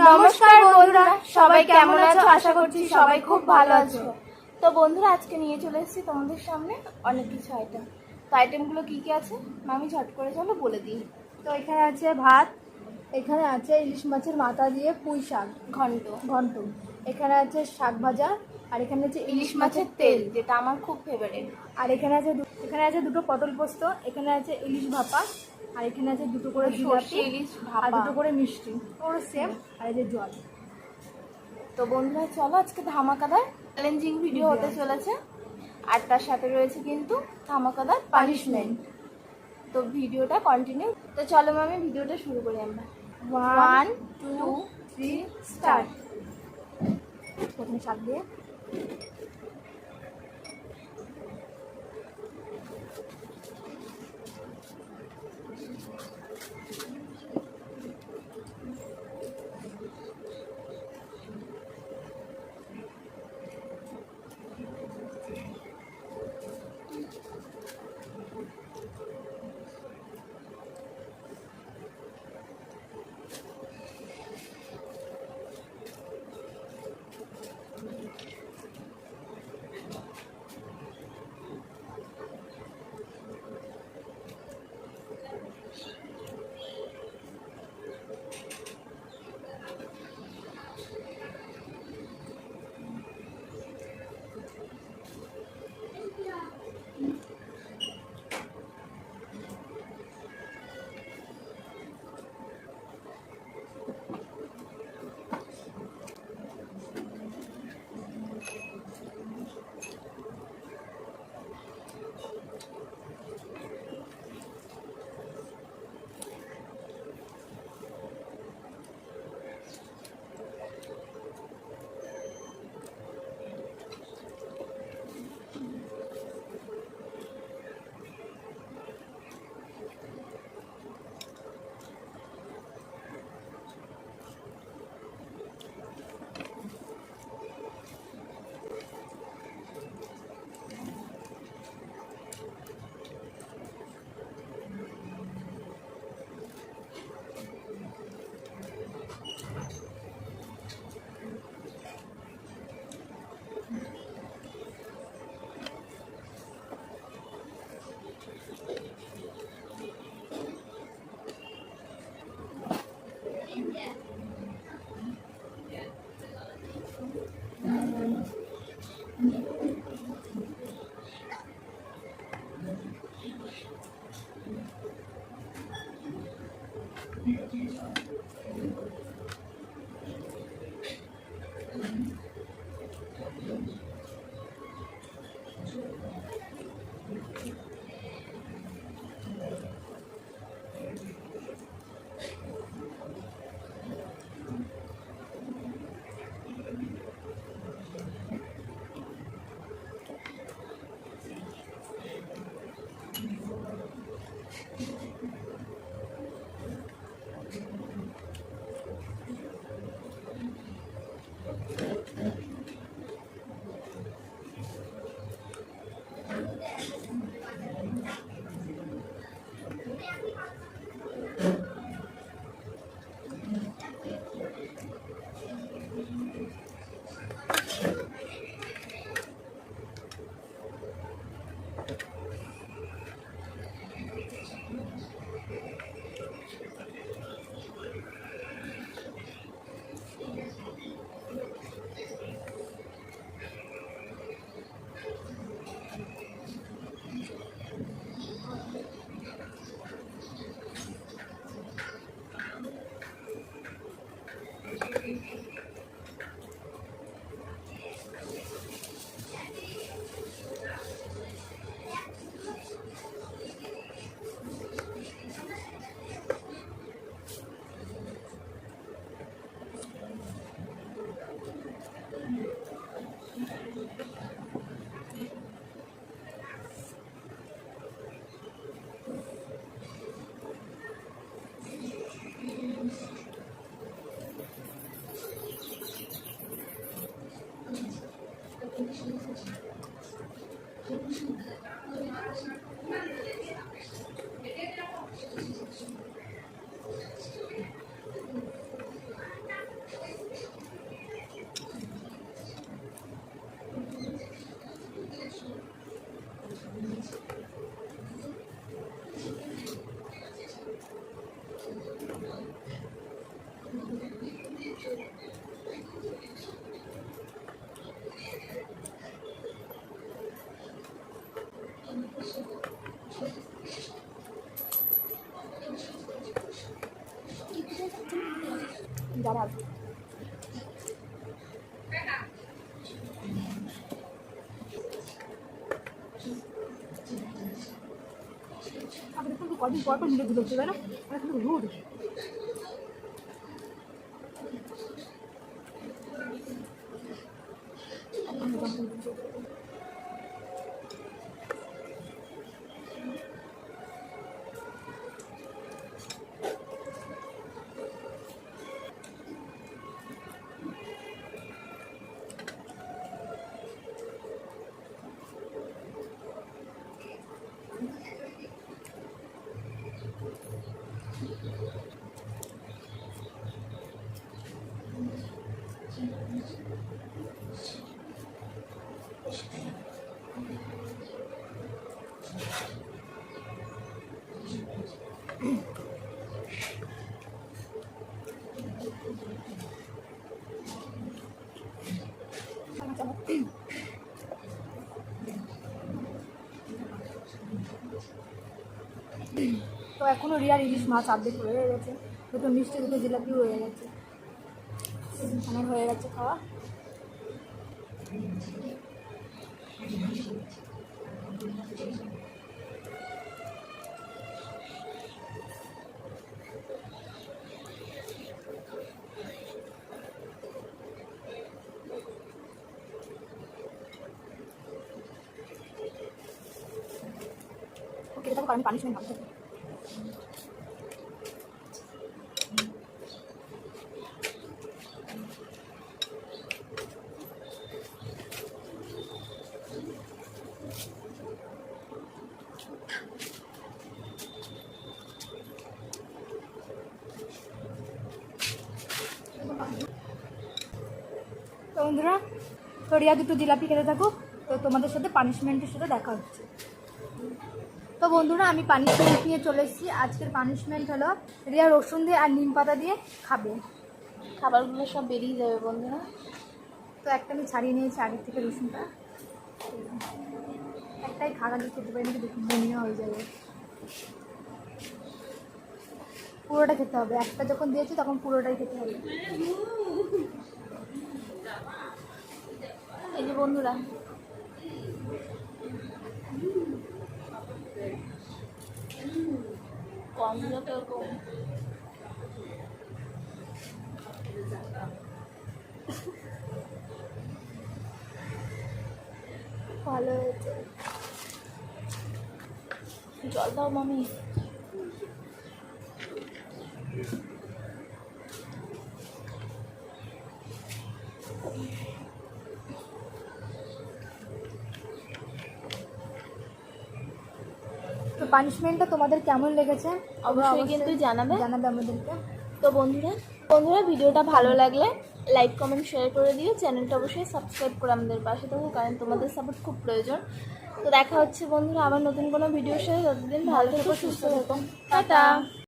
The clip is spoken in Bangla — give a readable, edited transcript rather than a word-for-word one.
নমস্কার বন্ধুরা, সবাই কেমন আছো? আশা করছি সবাই খুব ভালো আছো। তো বন্ধুরা, আজকে নিয়ে চলে এসেছি তোমাদের সামনে অনেক কিছু আইটেম। তো আইটেমগুলো কি কি আছে আমি ঝট করে চলো বলে দিই। তো এখানে আছে ভাত, এখানে আছে ইলিশ মাছের মাথা দিয়ে পুঁই শাক ঘন্ট, ঘন্ট, এখানে আছে শাক ভাজা, আর এখানে আছে ইলিশ মাছের তেল, যেটা আমার খুব ফেভারিট। আর এখানে আছে দুটো পটল পোস্ত, এখানে আছে ইলিশ ভাপা, আর এখানে আছে দুটো করে জিলাপি, ইলিশ আর ভাপা, দুটো করে মিষ্টি, ওর সেম, আর এই যে জল। তো বন্ধুরা চলো, আজকে ধামাকাদার চ্যালেঞ্জিং ভিডিও হতে চলেছে, আর তার সাথে রয়েছে কিন্তু ধামাকাদার পানিশমেন্ট। তো ভিডিওটা কন্টিনিউ। তো চলো আমি ভিডিওটা শুরু করি আমরা। 1 2 3 স্টার্ট। প্রথমে শাক দিয়ে যা ভালো। আমাদের কিন্তু কদিন পর পর মিলে দিল তাই না? আমরা কিন্তু রোদ তো এখনও রিয়ার ইলিশ মাছ আর্ধেক রয়ে গেছে, দুটো মিষ্টি দুটো জিলাপিও রয়ে গেছে, আমার হয়ে গেছে খাওয়া। ওকে দেখো কারণ পানিশমেন্ট ভাবতে হবে। তো বন্ধুরা, তো রিয়া দুটো জিলাপি খেতে থাকো, তো তোমাদের সাথে পানিশমেন্টের সাথে দেখা হচ্ছে। তো বন্ধুরা, আমি পানিশমেন্ট নিয়ে চলে এসেছি। আজকের পানিশমেন্ট হলো রিয়া রসুন দিয়ে আর নিম পাতা দিয়ে খাবে। খাবারগুলো সব বেরিয়ে যাবে বন্ধুরা। তো একটা আমি ছাড়িয়ে নিয়েছি আগের থেকে রসুনটা, একটাই খাওয়া দিয়ে খেতে পারি, নাকি বমিয়া হয়ে যাবে। পুরোটা খেতে হবে, একটা যখন দিয়েছি তখন পুরোটাই খেতে হবে। এই যে বন্ধুরা, কম যত কম ভালো হয়েছে। জল দাও মামি। তো পানিশমেন্টটা তোমাদের কেমন লেগেছে অবশ্যই কিন্তু জানাবে আমাদেরকে। তো বন্ধুরা ভিডিওটা ভালো লাগলে লাইক কমেন্ট শেয়ার করে দিও। চ্যানেলটা অবশ্যই সাবস্ক্রাইব করে আমাদের পাশে থাকো, কারণ তোমাদের সাপোর্ট খুব প্রয়োজন। তো দেখা হচ্ছে বন্ধুরা আবার নতুন কোনো ভিডিওর সাথে। ততদিন ভালো থেকো, সুস্থ থেকো, টাটা।